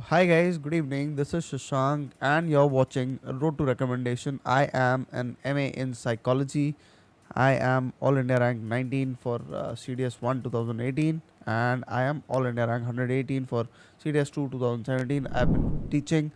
Hi guys, good evening. This is Shashank and you're watching Road to Recommendation. I am an MA in Psychology. I am All India rank 19 for CDS 1 2018 and I am All India rank 118 for CDS 2 2017. I've been teaching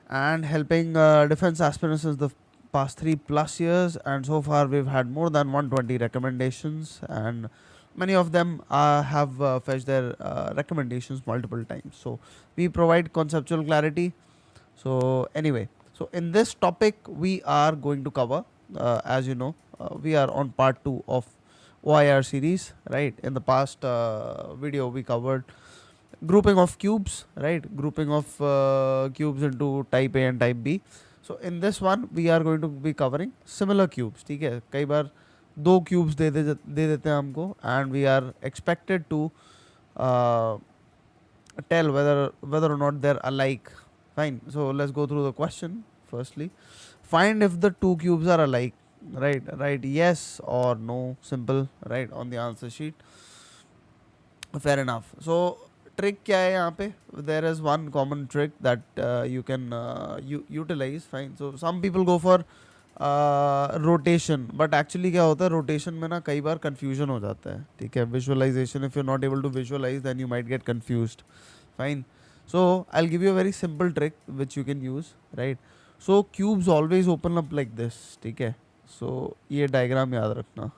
and helping defense aspirants since the past 3+ years, and so far we've had more than 120 recommendations, and many of them have fetched their recommendations multiple times. So we provide conceptual clarity. So anyway, so in this topic we are going to cover, as you know, we are on part 2 of OIR series, right? In the past video we covered grouping of cubes, right? Grouping of cubes into type A and type B. So in this one we are going to be covering similar cubes. ठीक है, कई बार दो cubes दे देते हैं हमको, and we are expected to uh, tell whether or not they're alike. Fine. So let's go through the question. Firstly, find if the two cubes are alike. Right. Yes or no. Simple. Right, on the answer sheet. Fair enough. So trick क्या है यहाँ पे? There is one common trick that you can utilize. Fine. So some people go for rotation, but actually क्या होता है rotation में ना कई बार confusion हो जाता है. ठीक है, visualization, if you're not able to visualize then you might get confused. Fine. So I'll give you a very simple trick which you can use, right? So cubes always open up like this. ठीक है, so ये diagram याद रखना.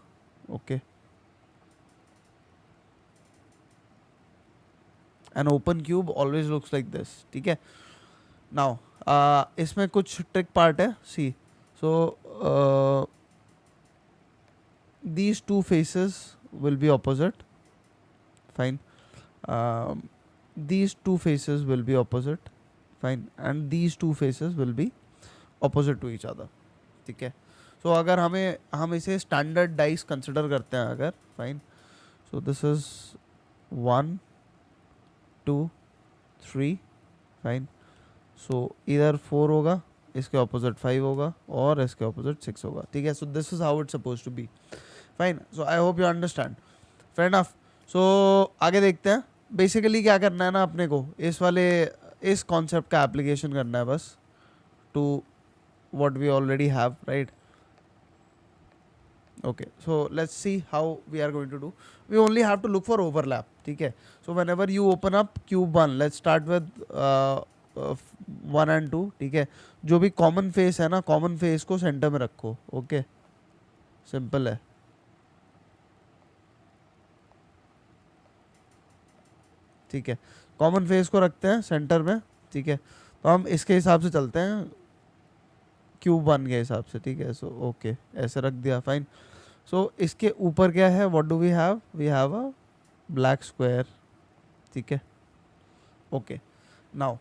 Okay. An open cube always looks like this. ठीक है, now इसमें कुछ trick part है. See, so these two faces will be opposite. Fine. These two faces will be opposite. Fine. And these two faces will be opposite to each other. ठीक है, so अगर हम इसे standard dice consider करते हैं अगर, fine, so this is 1 2 3. Fine. सो इधर 4 होगा, इसके ऑपोजिट 5 होगा और इसके ऑपोजिट 6 होगा. ठीक है, so this is how it's suppose to be. Fine. So I hope you understand. Fair enough. So आगे देखते हैं. बेसिकली क्या करना है ना, अपने को इस कॉन्सेप्ट का एप्लीकेशन करना है बस to what we already have, right? Okay, so let's see how we are going to do. We only have to look for overlap. ठीक है, so whenever you open up cube 1, let's start with 1 and 2. ठीक है, जो भी common face है ना, common face को center में रखो. Okay, simple है. ठीक है, common face को रखते हैं center में. ठीक है, तो हम इसके हिसाब से चलते हैं क्यूब 1 के हिसाब से. ठीक है, सो ओके ऐसे रख दिया. फाइन. सो इसके ऊपर क्या है? What do we have? We have a black square. ठीक है, ओके. नाउ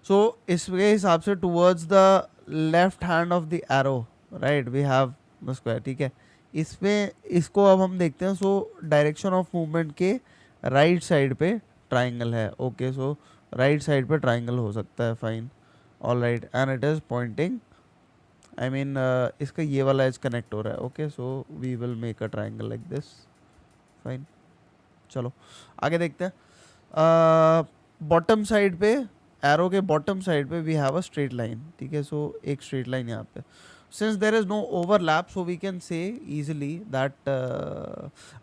सो इसके हिसाब से towards the left hand of the arrow, right, we have the square. ठीक है, इसमें इसको अब हम देखते हैं. सो डायरेक्शन ऑफ मूवमेंट के राइट साइड पे ट्राइंगल है. ओके, सो राइट साइड पे ट्राइंगल हो सकता है. Fine, all right, and it is pointing, I mean इसका ये वाला एज कनेक्ट हो रहा है. Okay, so we will make a triangle like this. Fine, चलो आगे देखते हैं. बॉटम साइड पे, एरो के बॉटम साइड पे we have a straight line. ठीक है, सो एक स्ट्रेट लाइन यहाँ पे. Since there is no overlap so we can say easily that.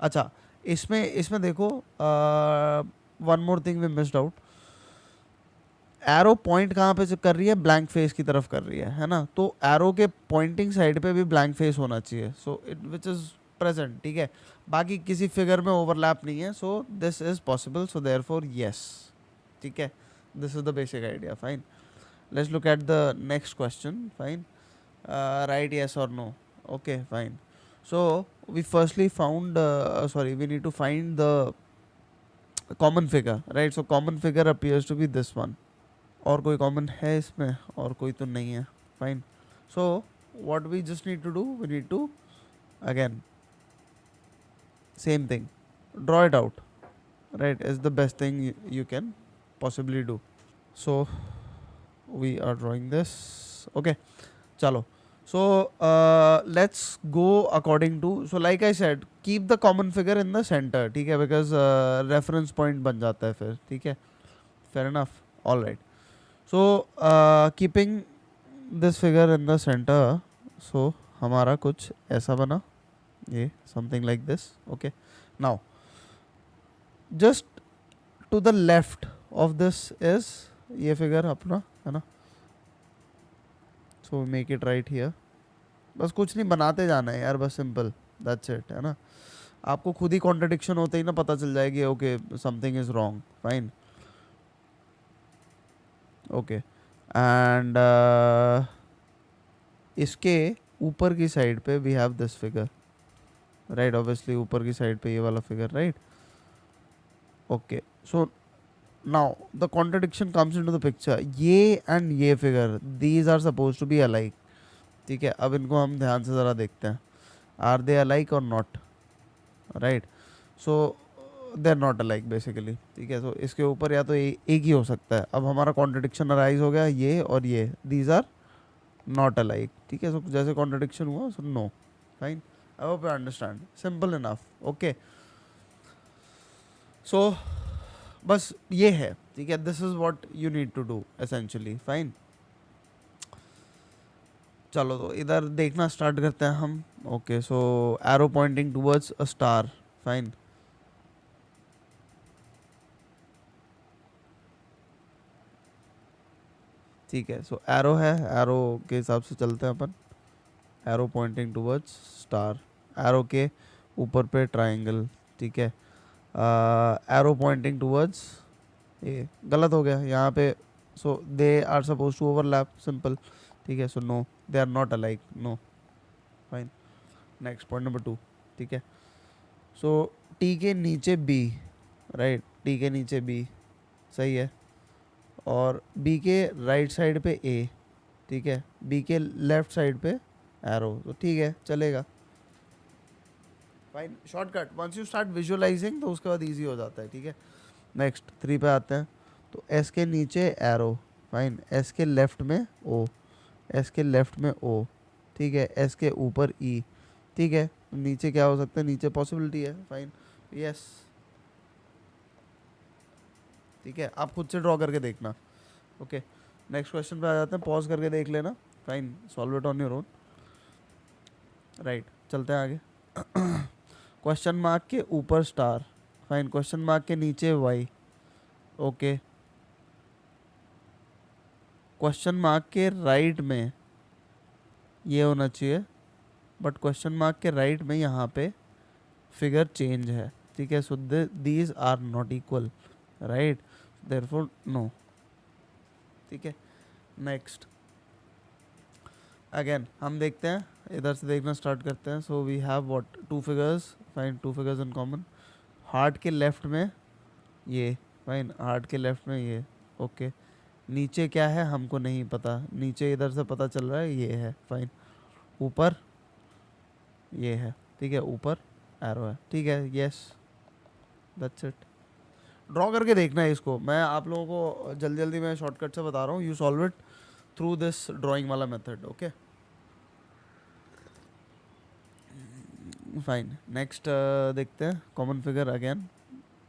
अच्छा, इसमें देखो, one more thing we missed out. Arrow point कहाँ पे कर रही है? ब्लैंक फेस की तरफ कर रही है ना? तो एरो के पॉइंटिंग साइड पे भी ब्लैंक फेस होना चाहिए. So it which is present. ठीक है, बाकी किसी फिगर में ओवरलैप नहीं है. So this is possible. So therefore yes. ठीक है, this is the basic idea. Fine, let's look at the next question. Fine, right yes or no. Okay, fine. So we firstly found we need to find the common figure, right? So common figure appears to be this one. और कोई common है इसमें? और कोई तो नहीं है. Fine. So what we just need to do, we need to again same thing, draw it out, right, is the best thing you can possibly do. So we are drawing this. Okay, चलो. So let's go according to, so like I said, keep the common figure in the center, ठीक है, because reference point बन जाता है फिर, ठीक है, fair enough, all right. So keeping this figure in the center, so हमारा कुछ ऐसा बना, ये something like this, okay. Now just to the left of this is ये figure अपना है ना, so make it right here. बस कुछ नहीं, बनाते जाना है यार, बस सिंपल, दैट्स इट, है ना. आपको खुद ही कॉन्ट्रडिक्शन होते ही ना पता चल जाएगी, okay something is wrong, fine, okay. And इसके ऊपर की साइड पे we have this figure, right, obviously ऊपर की साइड पे ये वाला figure, right, okay. So now the contradiction comes into the picture, ये एंड ये figure, these are suppose to be alike, ठीक है. अब इनको हम ध्यान से ज़रा देखते हैं, आर दे अलाइक और not, right. So they are not alike basically, ठीक है. तो इसके ऊपर या तो एक ही हो सकता है. अब हमारा कॉन्ट्रडिक्शन अराइज हो गया, ये और ये, दीज आर नॉट अलाइक, ठीक है. सो जैसे कॉन्ट्रडिक्शन हुआ, so no, fine, I hope you understand, simple enough, okay. So बस ये है, ठीक है. This is what you need to do essentially, fine. चलो तो इधर देखना स्टार्ट करते हैं हम, okay. So arrow pointing towards a star, fine. ठीक है. सो एरो है, एरो के हिसाब से चलते हैं अपन, arrow pointing towards star, arrow के ऊपर पे ट्राइंगल, ठीक है. एरो पॉइंटिंग टूवर्ड्स, ये गलत हो गया यहाँ पे. So they are suppose to overlap, simple, ठीक है. So no, they are not alike, no, fine. Next point number 2, ठीक है. सो टी के नीचे बी, राइट, टी के नीचे बी, सही है. और बी के राइट साइड पे ए, ठीक है. बी के लेफ्ट साइड पे एरो, तो ठीक है, चलेगा, fine. Shortcut, once you start visualizing तो उसके बाद इजी हो जाता है, ठीक है. नेक्स्ट 3 पे आते हैं. तो एस के नीचे एरो, फाइन. एस के लेफ्ट में ओ, एस के लेफ्ट में ओ, ठीक है. एस के ऊपर ई, ठीक है. नीचे क्या हो सकता है, नीचे पॉसिबिलिटी है, फाइन, यस, ठीक है. आप खुद से ड्रॉ करके देखना, ओके. नेक्स्ट क्वेश्चन पे आ जाते हैं, पॉज करके देख लेना, fine, solve it on your own, right. चलते हैं आगे. क्वेश्चन मार्क के ऊपर स्टार, फाइन. क्वेश्चन मार्क के नीचे वाई, ओके. क्वेश्चन मार्क के राइट में ये होना चाहिए, बट क्वेश्चन मार्क के राइट में यहाँ पे फिगर चेंज है, ठीक है. So these are not equal, right, therefore no, ठीक है. नेक्स्ट अगेन हम देखते हैं, इधर से देखना स्टार्ट करते हैं. So we have what, 2 figures, fine, 2 figures in common. Heart के लेफ्ट में ये, फाइन, हार्ट के लेफ्ट में ये, ओके. नीचे क्या है हमको नहीं पता, नीचे इधर से पता चल रहा है ये है, फाइन. ऊपर ये है, ठीक है, ऊपर एरो है, ठीक है, यस, दैट्स इट. ड्रॉ करके देखना है इसको, मैं आप लोगों को जल्दी जल्दी मैं शॉर्टकट से बता रहा हूँ, you solve it through this drawing वाला मेथड, ओके, फाइन. नेक्स्ट देखते हैं common figure again,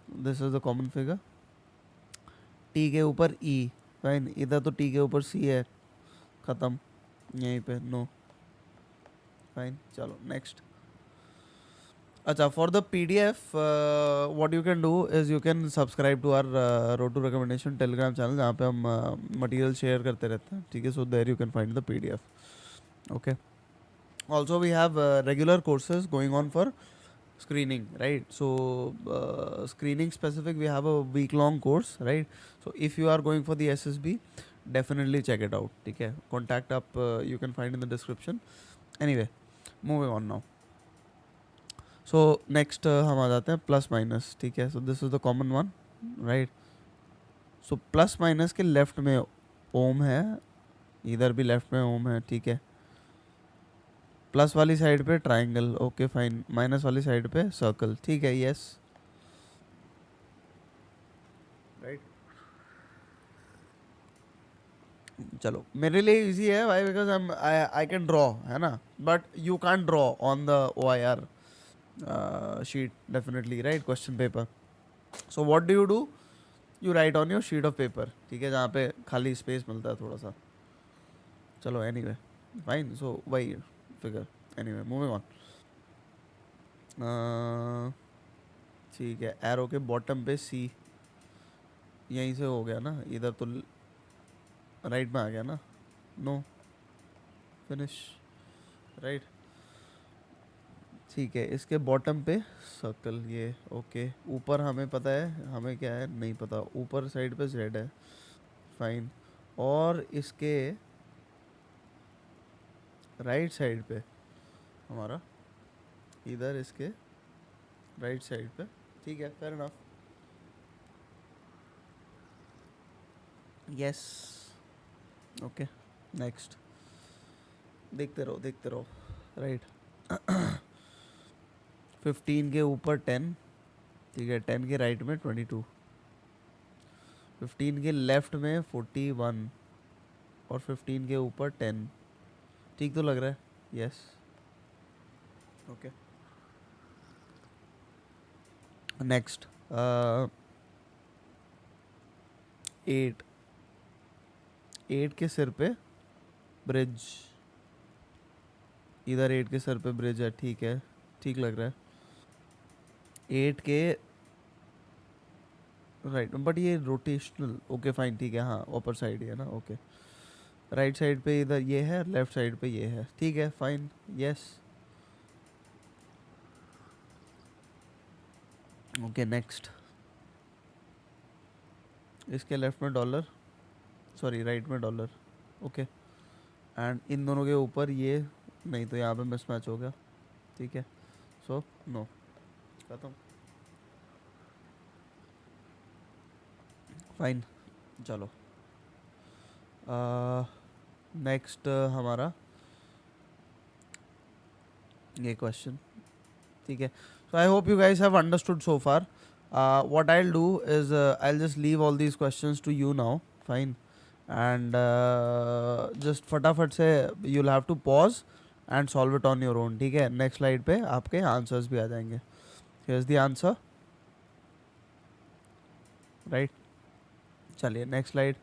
this is the common figure. T के ऊपर ई, फाइन. इधर तो टी के ऊपर सी है, ख़त्म, यहीं पे नो, फाइन. चलो नेक्स्ट. अच्छा, for the PDF what you can do is you can subscribe to our road to recommendation Telegram channel, जहाँ पे हम मटेरियल शेयर करते रहते हैं, ठीक है. So there you can find the PDF, okay. Also we have regular courses going on for screening, right? So screening specific we have a week long course, right? So if you are going for the SSB, definitely check it out, ठीक है. Contact up you can find in the description. Anyway, moving on now. So next हम आ जाते हैं plus minus, ठीक है. So this is the common one, right? So plus minus के left में ओम है, इधर भी लेफ्ट में ओम है, ठीक है. प्लस वाली साइड पे ट्राइंगल, ओके, फाइन. माइनस वाली साइड पे सर्कल, ठीक है, यस, राइट. चलो मेरे लिए इजी है भाई, बिकॉज आई कैन ड्रॉ, है ना, but you can draw on the O I R sheet definitely, right, question paper. So what do you write on your sheet of paper, ठीक है, जहाँ पे खाली स्पेस मिलता है थोड़ा सा. चलो एनीवे फाइन, सो वही फिगर. Anyway moving on. ठीक है, एरो के बॉटम पे सी, यहीं से हो गया ना, इधर तो राइट में आ गया ना. No, finish, right. ठीक है, इसके बॉटम पे सर्कल ये, ओके. ऊपर हमें पता है, हमें क्या है नहीं पता. ऊपर साइड पे जेड है, फाइन. और इसके राइट साइड पे हमारा, इधर इसके राइट साइड पे, ठीक है, fair enough. Yes, okay. Next, देखते रहो, राइट. 15 के ऊपर 10, ठीक है, 10 के राइट में 22, 15 के लेफ्ट में 41, और 15 के ऊपर 10. ठीक तो लग रहा है? Yes, okay. नेक्स्ट, 8, 8 के सिर पे ब्रिज, इधर 8 के सर पे ब्रिज है, ठीक है, ठीक लग रहा है. 8 के राइट, बट ये रोटेशनल, ओके फाइन, ठीक है, हाँ ऊपर साइड ही है ना, ओके. राइट साइड पे इधर ये है, लेफ्ट साइड पे ये है, ठीक है, फाइन. Yes, okay. नेक्स्ट, इसके लेफ्ट में डॉलर, सॉरी राइट में डॉलर, ओके. एंड इन दोनों के ऊपर ये, नहीं तो यहाँ पे मिसमैच हो गया, ठीक है, सो नो, खत्म, फाइन. चलो नेक्स्ट हमारा ये क्वेश्चन, ठीक है. So I hope you guys have understood so far. What I'll do is I'll just leave all these questions to you now, fine, and just फटाफट से you'll have to pause and solve it on your own, ठीक है. Next slide पे आपके answers भी आ जाएंगे. Here's the answer, right. चलिए next slide.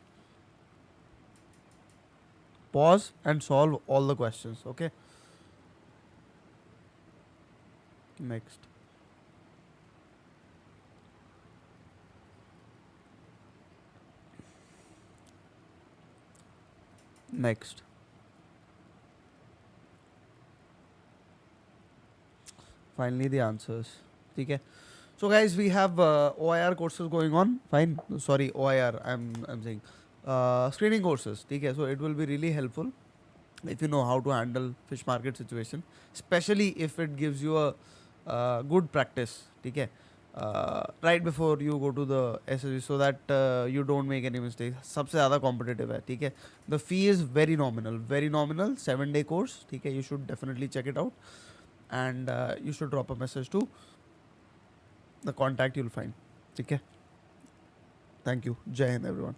Pause and solve all the questions, okay. Next. Next. Finally the answers, ठीक है. So guys, we have OIR courses going on, fine, sorry, OIR, I'm saying screening courses, ठीक है. So it will be really helpful if you know how to handle fish market situation, especially if it gives you a good practice, ठीक है, right before you go to the SSB, so that you don't make any mistakes. सबसे ज़्यादा competitive है, ठीक है. The fee is very nominal, 7-day course, ठीक है. You should definitely check it out, and you should drop a message to the contact you'll find, ठीक है. Thank you. Jai Hind everyone.